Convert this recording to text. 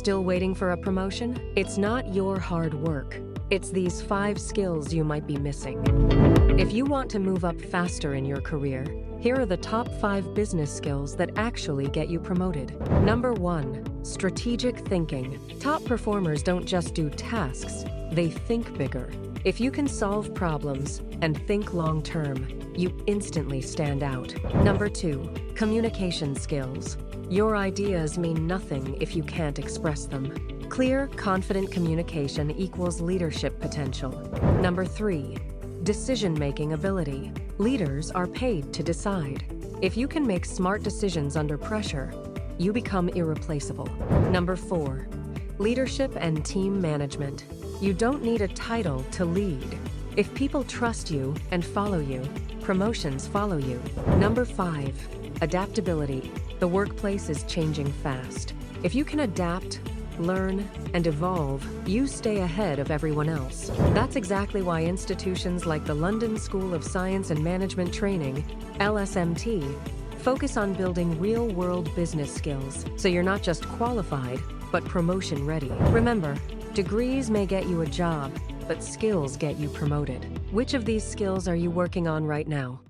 Still waiting for a promotion? It's not your hard work. It's these 5 skills you might be missing. If you want to move up faster in your career, here are the top 5 business skills that actually get you promoted. Number 1, strategic thinking. Top performers don't just do tasks, they think bigger. If you can solve problems and think long-term, you instantly stand out. Number 2, communication skills. Your ideas mean nothing if you can't express them. Clear, confident communication equals leadership potential. Number 3, decision-making ability. Leaders are paid to decide. If you can make smart decisions under pressure, you become irreplaceable. Number 4, leadership and team management. You don't need a title to lead. If people trust you and follow you, promotions follow you. Number 5, adaptability. The workplace is changing fast. If you can adapt, learn, and evolve, you stay ahead of everyone else. That's exactly why institutions like the London School of Science and Management Training, LSMT, focus on building real-world business skills, so you're not just qualified, but promotion-ready. Remember, degrees may get you a job, but skills get you promoted. Which of these skills are you working on right now?